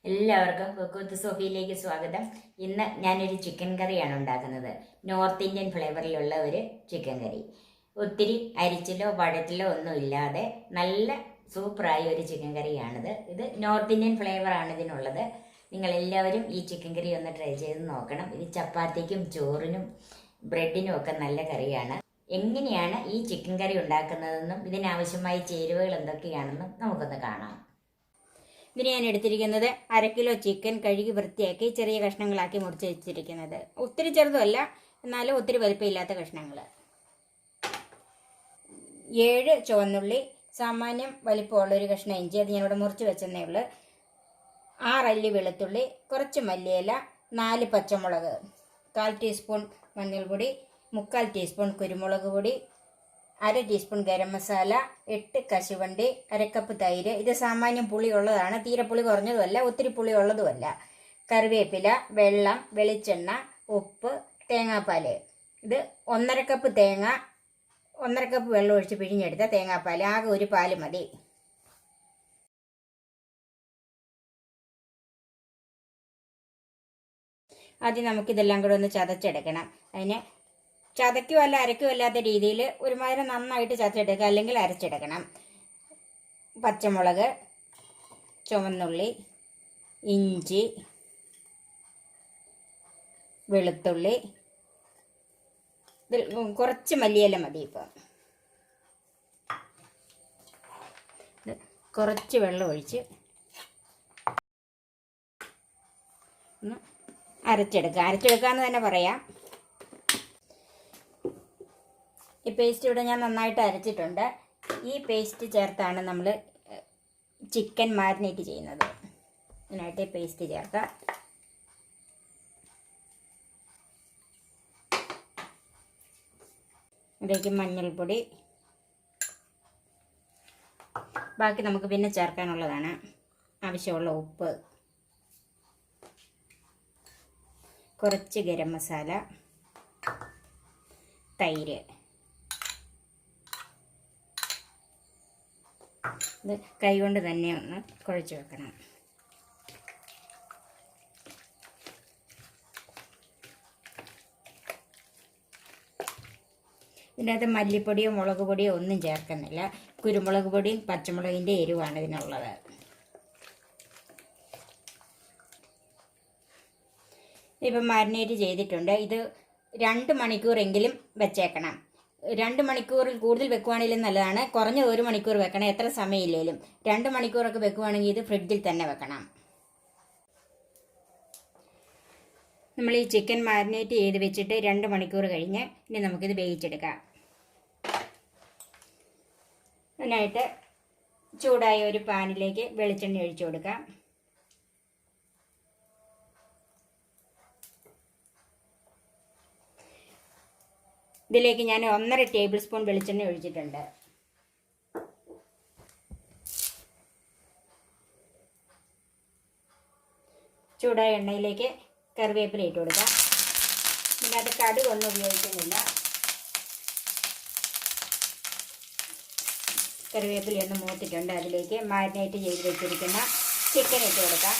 എല്ലാവർക്കും cook with സോഫിയിലേക്ക് സ്വാഗതം. ഇന്ന് ഞാനൊരു ചിക്കൻ കറിയാണ് ഉണ്ടാക്കുന്നത്. നോർത്ത് ഇന്ത്യൻ ഫ്ലേവറിലുള്ള ഒരു ചിക്കൻ കറി. ഒത്തിരി അരിച്ചിലോ വഴറ്റിലോ ഒന്നും ഇല്ലാതെ നല്ല സൂപ്പറായ ഒരു ചിക്കൻ കറിയാണിത്. ഇത് നോർത്ത് ഇന്ത്യൻ ഫ്ലേവറാണ് ഇതിനുള്ളത്. നിങ്ങളെല്ലാവരും ഈ ചിക്കൻ കറി ഒന്ന് ട്രൈ ചെയ്ത് നോക്കണം. ഇത് ചപ്പാത്തിക്കും ചോറിനും ബ്രെഡിനും ഒക്കെ നല്ല കറിയാണ്. എങ്ങനെയാണ് ഈ ചിക്കൻ കറി ഉണ്ടാക്കുന്നതെന്നും ഇതിനാവശ്യമായ ചേരുവകൾ എന്തൊക്കെയാണെന്നും നമുക്കൊന്ന് കാണാം. ഇതിന് ഞാൻ എടുത്തിരിക്കുന്നത് 1/2 കിലോ ചിക്കൻ കഴുകി വൃത്തിയാക്കി ചെറിയ കഷ്ണങ്ങളാക്കി മുറിച്ച് വെച്ചിരിക്കുന്നത്. ഒത്തിരി ചെറുതുമല്ല, എന്നാലും ഒത്തിരി വലുപ്പമില്ലാത്ത കഷ്ണങ്ങൾ. 7 ചുവന്നുള്ളി, സാമാന്യം വലിപ്പമുള്ളൊരു കഷ്ണം ഇഞ്ചി, അത് ഞാനിവിടെ മുറിച്ച് വെച്ചെന്നേ ഉള്ളൂ. 6 അല്ലി വെളുത്തുള്ളി, കുറച്ച് മല്ലിയില, 4 പച്ചമുളക്, 1/4 ടീസ്പൂൺ മഞ്ഞൾപ്പൊടി, 3/4 ടീസ്പൂൺ കുരുമുളക് പൊടി, 1/2 ടീസ്പൂൺ ഗരം മസാല, 8 കശുവണ്ടി, 1/2 കപ്പ് തൈര്. ഇത് സാമാന്യം പുളി ഉള്ളതാണ്, തീരെ പുളി കുറഞ്ഞതുമല്ല ഒത്തിരി പുളി ഉള്ളതുമല്ല. കറിവേപ്പില, വെള്ളം, വെളിച്ചെണ്ണ, ഉപ്പ്, തേങ്ങാപ്പാൽ. ഇത് 1/2 കപ്പ് തേങ്ങ, 1/2 കപ്പ് വെള്ളം ഒഴിച്ച് പിഴിഞ്ഞെടുത്ത തേങ്ങാപ്പാൽ. ആകെ ഒരു പാല് മതി. ആദ്യം നമുക്കിതെല്ലാം കൂടെ ഒന്ന് ചതച്ചെടുക്കണം. അതിന് ചതയ്ക്കുമല്ല അരയ്ക്കുമല്ലാത്ത രീതിയിൽ ഒരുമാതിരി നന്നായിട്ട് ചതച്ചെടുക്കുക, അല്ലെങ്കിൽ അരച്ചെടുക്കണം. പച്ചമുളക്, ചുവന്നുള്ളി, ഇഞ്ചി, വെളുത്തുള്ളി, ഇതിൽ കുറച്ച് മല്ലിയില മതി. ഇപ്പം കുറച്ച് വെള്ളം ഒഴിച്ച് ഒന്ന് അരച്ചെടുക്കുക എന്ന് തന്നെ പറയാം. ഈ പേസ്റ്റ് ഇവിടെ ഞാൻ നന്നായിട്ട് അരച്ചിട്ടുണ്ട്. ഈ പേസ്റ്റ് ചേർത്താണ് നമ്മൾ ചിക്കൻ മാരിനേറ്റ് ചെയ്യുന്നത്. അതിനായിട്ട് ഈ പേസ്റ്റ് ചേർക്കാം. ഇതിലേക്ക് മഞ്ഞൾപ്പൊടി, ബാക്കി നമുക്ക് പിന്നെ ചേർക്കാനുള്ളതാണ്. ആവശ്യമുള്ള ഉപ്പ്, കുറച്ച് ഗരം മസാല, തൈര്. ഇത് കൈകൊണ്ട് തന്നെ ഒന്ന് കുഴച്ച് വെക്കണം. ഇതിനകത്ത് മല്ലിപ്പൊടിയോ മുളക് പൊടിയോ ഒന്നും ചേർക്കുന്നില്ല. കുരുമുളക് പൊടിയും പച്ചമുളകിൻ്റെ എരിവാണ് ഇതിനുള്ളത്. ഇപ്പം മാരിനേറ്റ് ചെയ്തിട്ടുണ്ട്. ഇത് 2 മണിക്കൂറെങ്കിലും വെച്ചേക്കണം. 2 മണിക്കൂറിൽ കൂടുതൽ വെക്കുവാണെങ്കിലും നല്ലതാണ്. കുറഞ്ഞ 1 മണിക്കൂർ വെക്കണം, എത്ര സമയമില്ലേലും. 2 മണിക്കൂറൊക്കെ വെക്കുവാണെങ്കിൽ ഇത് ഫ്രിഡ്ജിൽ തന്നെ വെക്കണം. നമ്മൾ ഈ ചിക്കൻ മാരിനേറ്റ് ചെയ്ത് വെച്ചിട്ട് 2 മണിക്കൂർ കഴിഞ്ഞ് ഇനി നമുക്കിത് വേവിച്ചെടുക്കാം. അതിനായിട്ട് ചൂടായ ഒരു പാനിലേക്ക് വെളിച്ചെണ്ണ ഒഴിച്ചു കൊടുക്കാം. ഇതിലേക്ക് ഞാൻ 1.5 ടേബിൾ സ്പൂൺ വെളിച്ചെണ്ണ ഒഴിച്ചിട്ടുണ്ട്. ചൂടായ എണ്ണയിലേക്ക് കറിവേപ്പില ഇട്ട് കൊടുക്കാം. ഇതിനകത്ത് കടുകൊന്നും ഉപയോഗിക്കുന്നില്ല. കറിവേപ്പില ഒന്ന് മൂത്തിട്ടുണ്ട്. അതിലേക്ക് മാരിനേറ്റ് ചെയ്ത് വെച്ചിരിക്കുന്ന ചിക്കൻ ഇട്ട് കൊടുക്കാം.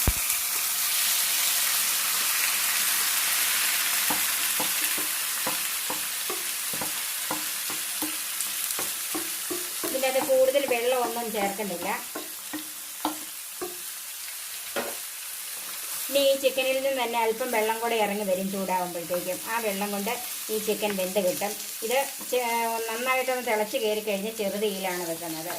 ഇതിനകത്ത് കൂടുതൽ വെള്ളമൊന്നും ചേർക്കുന്നില്ല. ഇനി ഈ ചിക്കനിൽ നിന്ന് തന്നെ അല്പം വെള്ളം കൂടെ ഇറങ്ങി വരും ചൂടാകുമ്പോഴത്തേക്കും. ആ വെള്ളം കൊണ്ട് ഈ ചിക്കൻ വെന്ത് കിട്ടും. ഇത് നന്നായിട്ടൊന്ന് തിളച്ച് കയറി കഴിഞ്ഞ് ചെറുതീയിലാണ് വെക്കുന്നത്.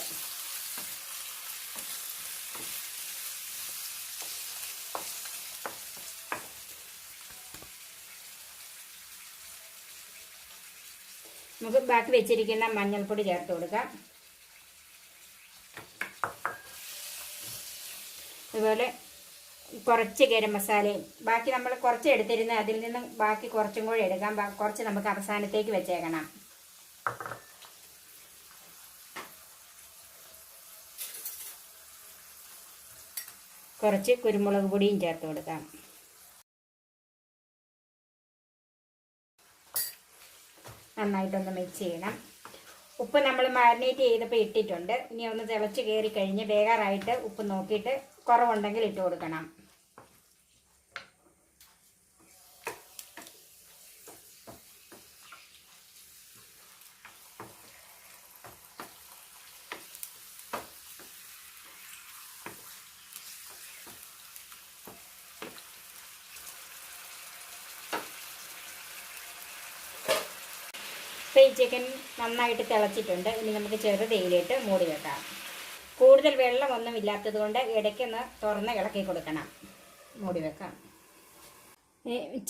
നമുക്ക് ബാക്കി വെച്ചിരിക്കുന്ന മഞ്ഞൾപ്പൊടി ചേർത്ത് കൊടുക്കാം. അതുപോലെ കുറച്ച് ഗരം മസാലയും. ബാക്കി നമ്മൾ കുറച്ച് എടുത്തിരുന്ന് അതിൽ നിന്ന് ബാക്കി കുറച്ചും കൂടെ എടുക്കാം. കുറച്ച് നമുക്ക് അവസാനത്തേക്ക് വെച്ചേക്കണം. കുറച്ച് കുരുമുളക് പൊടിയും ചേർത്ത് കൊടുക്കാം. നന്നായിട്ടൊന്ന് മിക്സ് ചെയ്യണം. ഉപ്പ് നമ്മൾ മാരിനേറ്റ് ചെയ്തപ്പോൾ ഇട്ടിട്ടുണ്ട്. ഇനി ഒന്ന് തിളച്ച് കയറി കഴിഞ്ഞ് വേകാറായിട്ട് ഉപ്പ് നോക്കിയിട്ട് കുറവുണ്ടെങ്കിൽ ഇട്ട് കൊടുക്കണം. അപ്പോൾ ഈ ചിക്കൻ നന്നായിട്ട് തിളച്ചിട്ടുണ്ട്. ഇനി നമുക്ക് ചെറുതീയിലിട്ട് മൂടി വെക്കാം. കൂടുതൽ വെള്ളമൊന്നും ഇല്ലാത്തത് കൊണ്ട് ഇടയ്ക്കൊന്ന് തുറന്ന് ഇളക്കി കൊടുക്കണം. മൂടി വെക്കാം.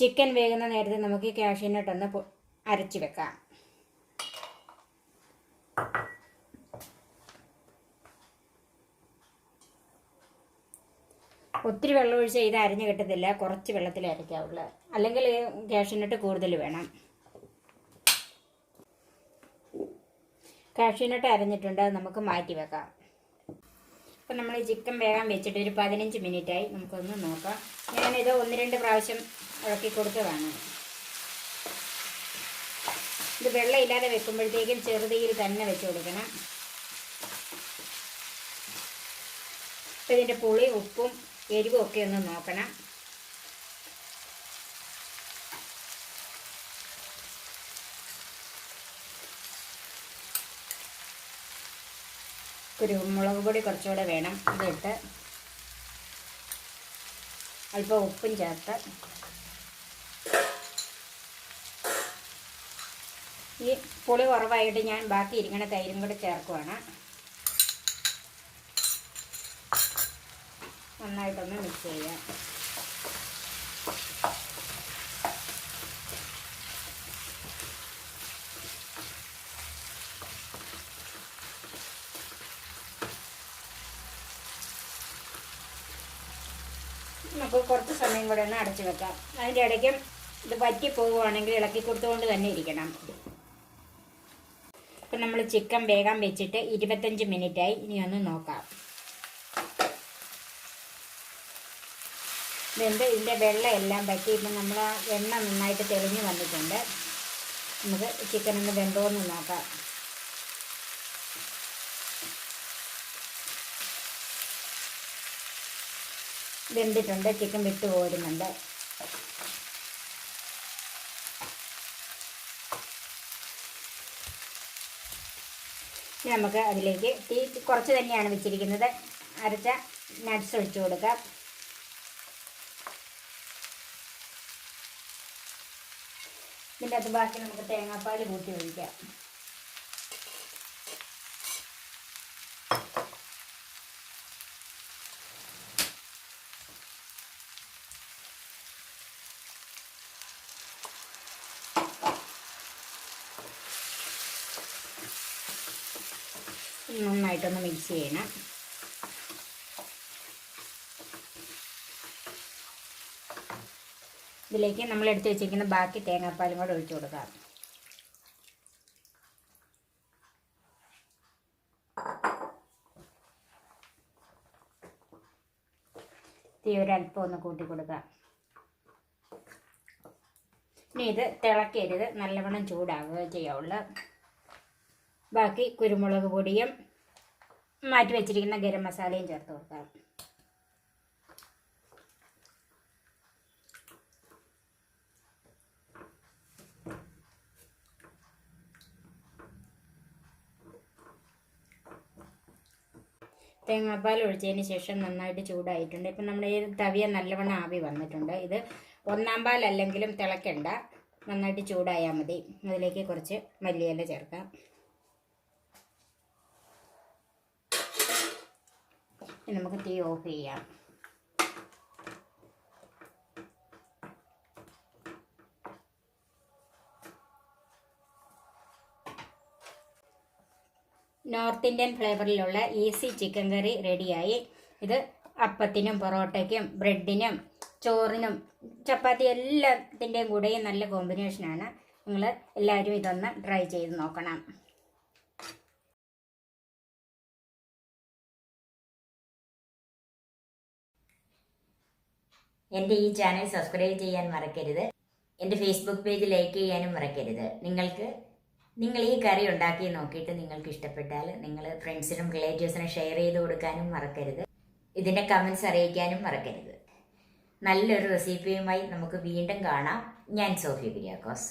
ചിക്കൻ വേകുന്ന നേരത്തെ നമുക്ക് കാഷ്യൂ നട്ട് ഒന്ന് അരച്ച് വെക്കാം. ഒത്തിരി വെള്ളം ഒഴിച്ച് ഇത് അരിഞ്ഞ് കിട്ടത്തില്ല. കുറച്ച് വെള്ളത്തിൽ അരയ്ക്കാവുള്ളൂ. അല്ലെങ്കിൽ കാഷ്യൂ നട്ട് കൂടുതൽ വേണം. കാഷ്യൂ നട്ട് അരഞ്ഞിട്ടുണ്ട്. അത് നമുക്ക് മാറ്റി വെക്കാം. അപ്പം നമ്മൾ ഈ ചിക്കൻ വേഗം വെച്ചിട്ട് ഒരു 15 മിനിറ്റായി. നമുക്കൊന്ന് നോക്കാം. ഞാനിത് 1-2 പ്രാവശ്യം ഇളക്കി കൊടുത്തതാണ്. ഇത് വെള്ളം ഇല്ലാതെ വെക്കുമ്പോഴത്തേക്കും ചെറുതീയിൽ തന്നെ വെച്ച് കൊടുക്കണം. അപ്പം ഇതിൻ്റെ പുളി, ഉപ്പും എരിവും ഒക്കെ ഒന്ന് നോക്കണം. കുരുമുളക് പൊടി കുറച്ചുകൂടെ വേണം. അതിട്ട് അല്പം ഉപ്പും ചേർത്ത് ഈ പുളി കുറവായിട്ട് ഞാൻ ബാക്കി ഇരിക്കുന്ന തൈരും കൂടെ ചേർക്കുവാണ്. നന്നായിട്ടൊന്ന് മിക്സ് ചെയ്യാം. നമുക്ക് കുറച്ച് സമയം കൂടെ ഒന്ന് അടച്ചു വെക്കാം. അതിൻ്റെ ഇടയ്ക്കും ഇത് വറ്റി പോകുവാണെങ്കിൽ ഇളക്കി കൊടുത്തുകൊണ്ട് തന്നെ ഇരിക്കണം. ഇപ്പം നമ്മൾ ചിക്കൻ വേഗം വെച്ചിട്ട് 25 മിനിറ്റായി. ഇനി ഒന്ന് നോക്കാം. ഇതിൻ്റെ വെള്ളം എല്ലാം പറ്റി ഇപ്പം നമ്മൾ എണ്ണ നന്നായിട്ട് തെളിഞ്ഞ് വന്നിട്ടുണ്ട്. നമുക്ക് ചിക്കൻ ഒന്ന് വെന്തോന്ന് നോക്കാം. വെന്തിട്ടുണ്ട്. ചിക്കൻ വിട്ട് പോരുന്നുണ്ട്. ഇനി നമുക്ക് അതിലേക്ക് തീ കുറച്ച് തന്നെയാണ് വെച്ചിരിക്കുന്നത്. അരച്ച നട്ട്സ് ഒഴിച്ചു കൊടുക്കാം. ഇതിൻ്റെ അകത്ത് ബാക്കി നമുക്ക് തേങ്ങാപ്പാൽ കൂട്ടി ഒഴിക്കാം. നന്നായിട്ടൊന്ന് മിക്സ് ചെയ്യണം. ഇതിലേക്ക് നമ്മൾ എടുത്ത് വെച്ചിരിക്കുന്ന ബാക്കി തേങ്ങാപ്പാലും കൂടെ ഒഴിച്ചു കൊടുക്കാം. തീ ഒരല്പം ഒന്ന് കൂട്ടി കൊടുക്കാം. ഇനി ഇത് തിളക്കരുത്. നല്ലവണ്ണം ചൂടാവുക ചെയ്യാവുള്ളൂ. ബാക്കി കുരുമുളക് പൊടിയും മാറ്റി വെച്ചിരിക്കുന്ന ഗരം മസാലയും ചേർത്ത് കൊടുക്കാം. തേങ്ങാപ്പാൽ ഒഴിച്ചതിന് ശേഷം നന്നായിട്ട് ചൂടായിട്ടുണ്ട്. ഇപ്പം നമ്മുടെ ഈ തവിയ നല്ലവണ്ണം ആവി വന്നിട്ടുണ്ട്. ഇത് 1-ാം പാൽ അല്ലെങ്കിലും തിളക്കണ്ട. നന്നായിട്ട് ചൂടായാൽ മതി. അതിലേക്ക് കുറച്ച് മല്ലിയില ചേർക്കാം. ഇനി നമുക്ക് തീ ഓഫ് ചെയ്യാം. നോർത്ത് ഇന്ത്യൻ ഫ്ലേവറിലുള്ള ഈസി ചിക്കൻ കറി റെഡിയായി. ഇത് അപ്പത്തിനും പൊറോട്ടയ്ക്കും ബ്രെഡിനും ചോറിനും ചപ്പാത്തി എല്ലാത്തിൻ്റെയും കൂടെയും നല്ല കോമ്പിനേഷനാണ്. നിങ്ങൾ എല്ലാവരും ഇതൊന്ന് ട്രൈ ചെയ്ത് നോക്കണം. എൻ്റെ ഈ ചാനൽ സബ്സ്ക്രൈബ് ചെയ്യാൻ മറക്കരുത്. എൻ്റെ ഫേസ്ബുക്ക് പേജ് ലൈക്ക് ചെയ്യാനും മറക്കരുത്. നിങ്ങൾ ഈ കറി ഉണ്ടാക്കി നോക്കിയിട്ട് നിങ്ങൾക്ക് ഇഷ്ടപ്പെട്ടാൽ നിങ്ങൾ ഫ്രണ്ട്സിനും റിലേറ്റീവ്സിനും ഷെയർ ചെയ്ത് കൊടുക്കാനും മറക്കരുത്. ഇതിൻ്റെ കമൻസ് അറിയിക്കാനും മറക്കരുത്. നല്ലൊരു റെസിപ്പിയുമായി നമുക്ക് വീണ്ടും കാണാം. ഞാൻ സോഫി കുര്യാക്കോസ്.